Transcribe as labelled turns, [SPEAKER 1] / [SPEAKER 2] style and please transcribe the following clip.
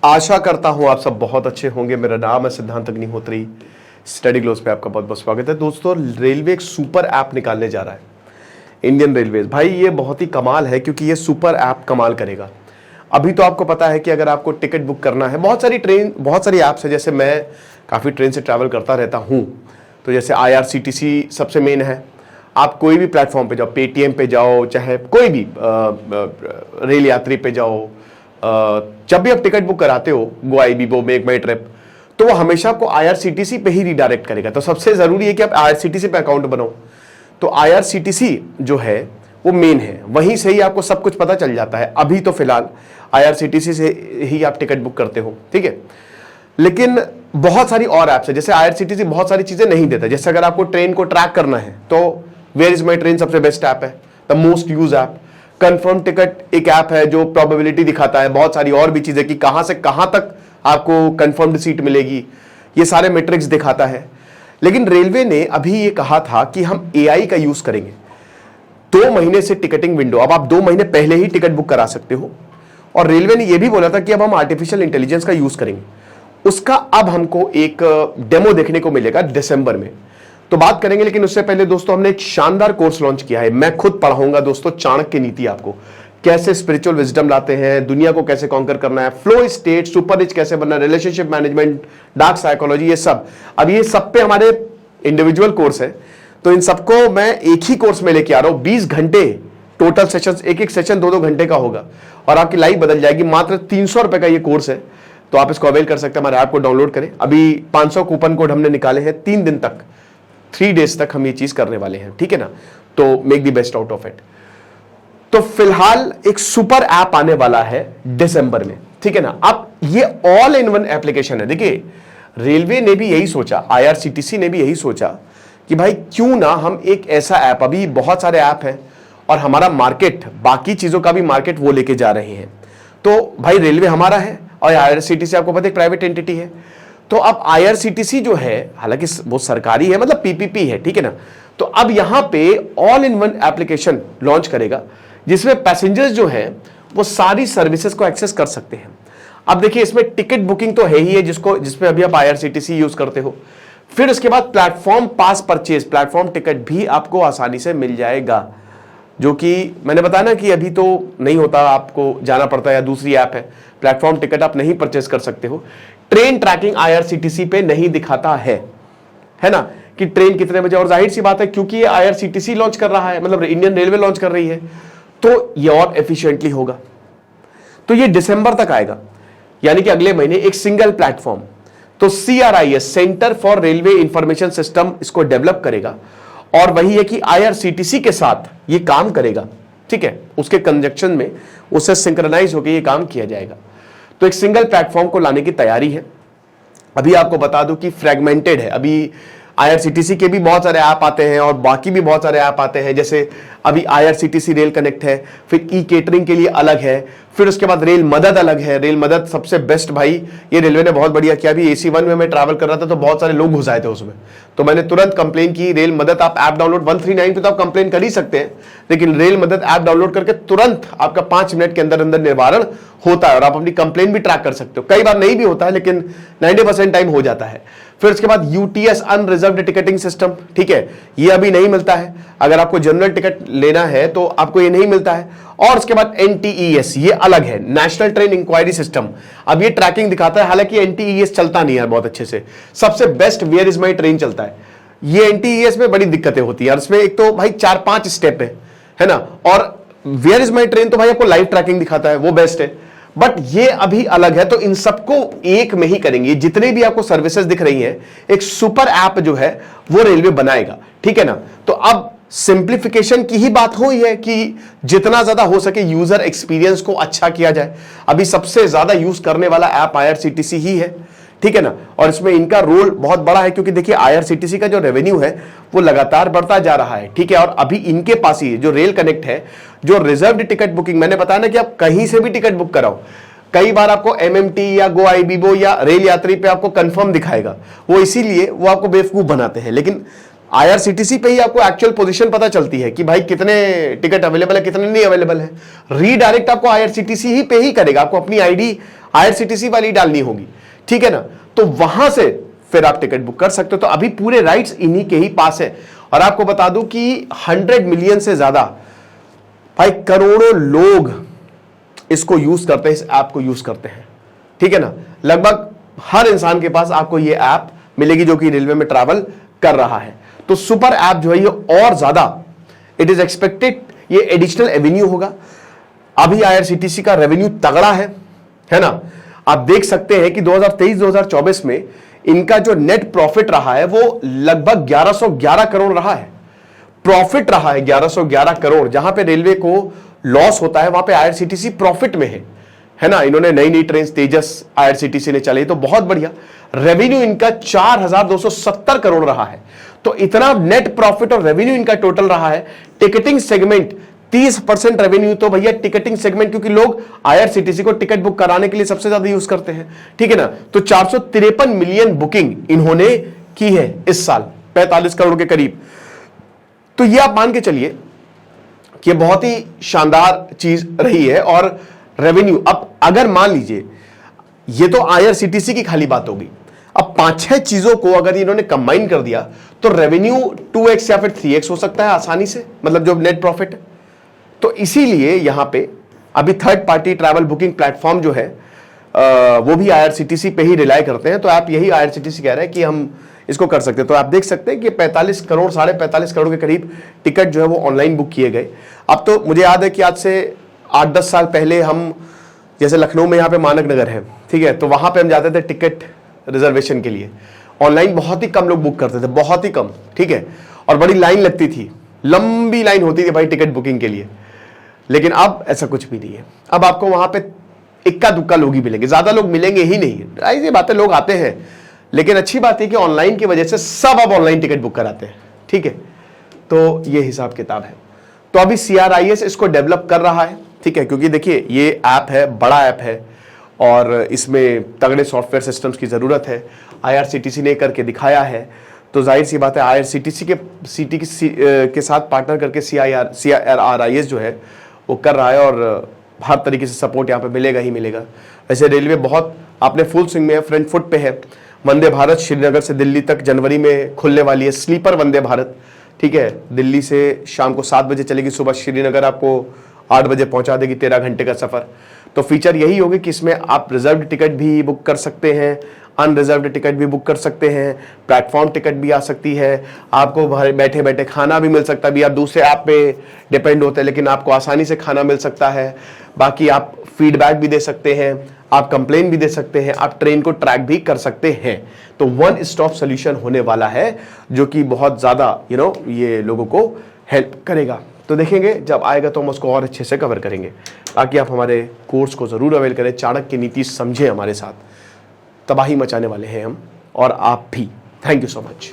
[SPEAKER 1] आशा करता हूं आप सब बहुत अच्छे होंगे। मेरा नाम है सिद्धांत अग्निहोत्री। स्टडी ग्लोस पे आपका बहुत बहुत स्वागत है। दोस्तों, रेलवे एक सुपर ऐप निकालने जा रहा है, इंडियन रेलवेज। भाई ये बहुत ही कमाल है क्योंकि ये सुपर ऐप कमाल करेगा। अभी तो आपको पता है कि अगर आपको टिकट बुक करना है, बहुत सारी ऐप्स है। जैसे मैं काफ़ी ट्रेन से ट्रैवल करता रहता हूँ, तो जैसे IRCTC सबसे मेन है। आप कोई भी प्लेटफॉर्म पे जाओ, पेटीएम पे जाओ, चाहे कोई भी रेल यात्री पे जाओ, जब भी आप टिकट बुक कराते हो, गोआईबीबो, मेक माई ट्रिप, तो वो हमेशा आपको IRCTC पे ही रिडायरेक्ट करेगा। तो सबसे जरूरी है कि आप IRCTC पे अकाउंट बनाओ। तो IRCTC जो है वो मेन है, वहीं से ही आपको सब कुछ पता चल जाता है। अभी तो फिलहाल IRCTC से ही आप टिकट बुक करते हो, ठीक है। लेकिन बहुत सारी और ऐप्स है। जैसे IRCTC बहुत सारी चीजें नहीं देता। जैसे अगर आपको ट्रेन को ट्रैक करना है तो वेयर इज माई ट्रेन सबसे बेस्ट ऐप है, the most use app. Confirm ticket एक ऐप है जो प्रोबेबिलिटी दिखाता है। बहुत सारी और भी चीजें कि कहां से कहां तक आपको कंफर्म्ड सीट मिलेगी, ये सारे मैट्रिक्स दिखाता है। लेकिन रेलवे ने अभी ये कहा था कि हम AI का यूज करेंगे। 2 महीने से टिकटिंग विंडो, अब आप 2 महीने पहले ही टिकट बुक करा सकते हो। और रेलवे ने यह भी बोला था कि अब हम आर्टिफिशियल इंटेलिजेंस का यूज करेंगे। उसका अब हमको एक डेमो देखने को मिलेगा दिसंबर में, तो बात करेंगे। लेकिन उससे पहले दोस्तों, हमने एक शानदार कोर्स लॉन्च किया है। मैं खुद पढ़ाऊंगा दोस्तों चाणक्य नीति, आपको कैसे स्पिरिचुअल विजडम लाते हैं, दुनिया को कैसे कॉन्कर करना है, फ्लो स्टेट, सुपर रिच कैसे बनना है, रिलेशनशिप मैनेजमेंट, डार्क साइकोलॉजी, ये सब। अब ये सब पे हमारे इंडिविजुअल कोर्स है, तो इन सबको मैं एक ही कोर्स में लेके आ रहा हूं। 20 घंटे टोटल सेशन, एक सेशन 2-2 घंटे का होगा और आपकी लाइफ बदल जाएगी। मात्र 300 रुपए का ये कोर्स है, तो आप इसको अवेल कर सकते हैं। हमारे ऐप को डाउनलोड करें। अभी 500 कूपन कोड हमने निकाले हैं। 3 दिन तक, 3 डेज तक हम ये चीज करने वाले हैं, ठीक है ना। तो make the best out of it. तो फिलहाल एक सुपर ऐप आने वाला है दिसंबर में, ठीक है ना। अब ये ऑल इन वन एप्लीकेशन है। देखिए, रेलवे ने भी यही सोचा, IRCTC ने भी यही सोचा कि भाई क्यों ना हम एक ऐसा ऐप, अभी बहुत सारे ऐप हैं और हमारा मार्केट, बाकी चीजों का भी मार्केट वो लेके जा रहे हैं। तो भाई रेलवे हमारा है और IRCTC आपको पता है प्राइवेट एंटिटी है। तो अब IRCTC जो है, हालांकि वो सरकारी है, मतलब PPP है, ठीक है ना। तो अब यहां पे all in one application launch करेगा जिसमें पैसेंजर्स जो हैं वो सारी सर्विसेज को एक्सेस कर सकते हैं। अब देखिए, इसमें टिकट बुकिंग तो है ही है, जिसमें अभी आप IRCTC यूज करते हो। फिर उसके बाद प्लेटफॉर्म पास परचेज, प्लेटफॉर्म टिकट भी आपको आसानी से मिल जाएगा, जो कि मैंने बताया ना कि अभी तो नहीं होता, आपको जाना पड़ता है, या दूसरी ऐप है प्लेटफॉर्म टिकट, आप नहीं परचेज कर सकते हो। ट्रेन ट्रैकिंग IRCTC पे नहीं दिखाता है ना, कि ट्रेन कितने बजे। और जाहिर सी बात है, क्योंकि ये IRCTC लॉन्च कर रहा है, मतलब इंडियन रेलवे लॉन्च कर रही है, तो ये और एफिशिएंटली होगा। तो ये दिसंबर तक आएगा, यानी कि अगले महीने एक सिंगल प्लेटफॉर्म। तो CRIS, centre for railway information system, इसको डेवलप करेगा। और वही है कि IRCTC के साथ ये काम करेगा, ठीक है। उसके कंजक्शन में उससे सिंक्रोनाइज होकर ये काम किया जाएगा। तो एक सिंगल प्लेटफॉर्म को लाने की तैयारी है। अभी आपको बता दूं कि फ्रेगमेंटेड है। अभी IRCTC के भी बहुत सारे ऐप आते हैं और बाकी भी बहुत सारे ऐप आते हैं। जैसे अभी IRCTC रेल कनेक्ट है, फिर केटरिंग के लिए अलग है, फिर उसके बाद रेल मदद अलग है। रेल मदद सबसे बेस्ट भाई, ये रेलवे ने बहुत बढ़िया किया। अभी AC1 में मैं ट्रैवल कर रहा था तो बहुत सारे लोग घुस आए थे उसमें, तो मैंने तुरंत कंप्लेन की। रेल मदद आप ऐप डाउनलोड 139 पे तो आप कंप्लेन कर ही सकते हैं, लेकिन रेल मदद ऐप डाउनलोड करके तुरंत आपका 5 मिनट के अंदर अंदर निवारण होता है और आप अपनी कंप्लेन भी ट्रैक कर सकते हो। कई बार नहीं भी होता है, लेकिन 90% टाइम हो जाता है। फिर उसके बाद UTS अनरिजर्व्ड टिकटिंग सिस्टम, ठीक है, ये अभी नहीं मिलता है। अगर आपको जनरल टिकट लेना है तो आपको ये नहीं मिलता है। और उसके बाद NTES, ये अलग है, नेशनल ट्रेन इंक्वायरी सिस्टम। अब ये ट्रैकिंग दिखाता है, हालांकि NTES चलता नहीं है बहुत अच्छे से। सबसे best where is my train चलता है। ये NTES में बड़ी दिक्कतें होती है, इसमें एक तो भाई 4-5 स्टेप है ना। और वेयर इज माई ट्रेन तो भाई आपको लाइव ट्रैकिंग दिखाता है, वो बेस्ट है। बट ये अभी अलग है, तो इन सबको एक में ही करेंगे। जितने भी आपको सर्विसेज दिख रही हैं, एक सुपर ऐप जो है वो रेलवे बनाएगा, ठीक है ना। तो अब सिंप्लीफिकेशन की ही बात हुई है कि जितना ज्यादा हो सके यूजर एक्सपीरियंस को अच्छा किया जाए। अभी सबसे ज्यादा यूज करने वाला ऐप IRCTC ही है, ठीक है ना। और इसमें इनका रोल बहुत बड़ा है, क्योंकि देखिए IRCTC का जो रेवेन्यू है वो लगातार बढ़ता जा रहा है, ठीक है। और अभी इनके पास ही जो रेल कनेक्ट है, जो रिजर्व्ड टिकट बुकिंग, मैंने बताया ना कि आप कहीं से भी टिकट बुक कराओ, कई बार आपको MMT या गोआईबीबो या रेल यात्री पे आपको कंफर्म दिखाएगा। वो इसीलिए वो आपको बेवकूफ बनाते हैं, लेकिन IRCTC पे ही आपको एक्चुअल पोजीशन पता चलती है कि भाई कितने टिकट अवेलेबल है, कितने नहीं अवेलेबल है। रीडायरेक्ट आपको IRCTC ही पे ही करेगा। आपको अपनी आईडी IRCTC वाली डालनी होगी, ठीक है ना, तो वहां से फिर आप टिकट बुक कर सकते हो। तो अभी पूरे राइट्स इन्हीं के ही पास है। और आपको बता दूं कि 100 मिलियन से ज्यादा, भाई करोड़ों लोग इसको यूज करते हैं, इस ऐप को यूज करते हैं, ठीक है ना। लगभग हर इंसान के पास आपको ये ऐप मिलेगी जो कि रेलवे में ट्रैवल कर रहा है। तो सुपर ऐप जो है ये और ज्यादा, इट इज एक्सपेक्टेड ये एडिशनल एवेन्यू होगा। अभी IRCTC का रेवेन्यू तगड़ा है ना। आप देख सकते हैं कि 2023-2024 में इनका जो नेट प्रॉफिट रहा है वो लगभग 1111 करोड़ रहा है। प्रॉफिट रहा है 1111 करोड़। जहां पे रेलवे को लॉस होता है वहां पे IRCTC प्रॉफिट में है ना। इन्होंने नई नई ट्रेन तेजस IRCTC ने चलाई, तो बहुत बढ़िया। रेवेन्यू इनका 4270 करोड़ रहा है। तो इतना नेट प्रॉफिट और रेवेन्यू इनका टोटल रहा है। टिकटिंग सेगमेंट 30% रेवेन्यू, तो भैया टिकटिंग सेगमेंट, क्योंकि लोग IRCTC को टिकट बुक कराने के लिए सबसे ज्यादा यूज करते हैं, ठीक है ना। तो 453 मिलियन बुकिंग इन्होंने की है इस साल, 45 करोड़ के करीब। तो ये आप मान के चलिए कि बहुत ही शानदार चीज रही है। और रेवेन्यू, अब अगर मान लीजिए, ये तो IRCTC की खाली बात होगी, अब 5-6 चीजों को अगर इन्होंने कंबाइन कर दिया तो रेवेन्यू 2x या फिर 3x हो सकता है आसानी से, मतलब जो नेट प्रॉफिट है। तो इसीलिए यहां पे अभी third party travel booking platform जो है वो भी IRCTC पे ही रिलाय करते हैं। तो आप यही IRCTC कह रहे हैं कि हम इसको कर सकते हैं। तो आप देख सकते हैं कि 45 करोड़, 45.5 करोड़ के करीब टिकट जो है वो ऑनलाइन बुक किए गए। अब तो मुझे याद है कि आज से 8-10 साल पहले हम, जैसे लखनऊ में यहाँ पे मानक नगर है, ठीक है, तो वहां पे हम जाते थे टिकट रिजर्वेशन के लिए। ऑनलाइन बहुत ही कम लोग बुक करते थे, बहुत ही कम, ठीक है, और बड़ी लाइन लगती थी, लंबी लाइन होती थी भाई टिकट बुकिंग के लिए। लेकिन अब ऐसा कुछ भी नहीं है। अब आपको वहां पे इक्का दुक्का लोग ही मिलेंगे, ज्यादा लोग मिलेंगे ही नहीं। ये बातें, लोग आते हैं, लेकिन अच्छी बात है कि ऑनलाइन की वजह से सब अब ऑनलाइन टिकट बुक कराते हैं, ठीक है। तो ये हिसाब किताब है। तो अभी CRIS इसको डेवलप कर रहा है, ठीक है, क्योंकि देखिए ये ऐप है, बड़ा ऐप है और इसमें तगड़े सॉफ्टवेयर सिस्टम्स की जरूरत है। IRCTC ने करके दिखाया है, तो जाहिर सी बात है IRCTC के साथ पार्टनर करके CRIS जो है वो कर रहा है, और हर तरीके से सपोर्ट यहाँ पे मिलेगा ही मिलेगा। वैसे रेलवे बहुत अपने फुल स्विंग में है, फ्रंट फुट पे है। वंदे भारत श्रीनगर से दिल्ली तक जनवरी में खुलने वाली है, स्लीपर वंदे भारत, ठीक है। दिल्ली से शाम को 7 बजे चलेगी, सुबह श्रीनगर आपको 8 बजे पहुंचा देगी, 13 घंटे का सफर। तो फीचर यही होगी कि इसमें आप रिजर्व्ड टिकट भी बुक कर सकते हैं, अनरिजर्व्ड टिकट भी बुक कर सकते हैं, प्लेटफॉर्म टिकट भी आ सकती है, आपको बैठे बैठे खाना भी मिल सकता है। अभी आप दूसरे ऐप पे डिपेंड होते हैं, लेकिन आपको आसानी से खाना मिल सकता है। बाकी आप फीडबैक भी दे सकते हैं, आप कंप्लेन भी दे सकते हैं, आप ट्रेन को ट्रैक भी कर सकते हैं। तो वन स्टॉप सोल्यूशन होने वाला है, जो कि बहुत ज्यादा ये लोगों को हेल्प करेगा। तो देखेंगे जब आएगा तो हम उसको और अच्छे से कवर करेंगे। बाकी आप हमारे कोर्स को जरूर अवेल करें, चाणक्य नीति समझें, हमारे साथ तबाही मचाने वाले हैं हम, और आप भी। Thank you so much.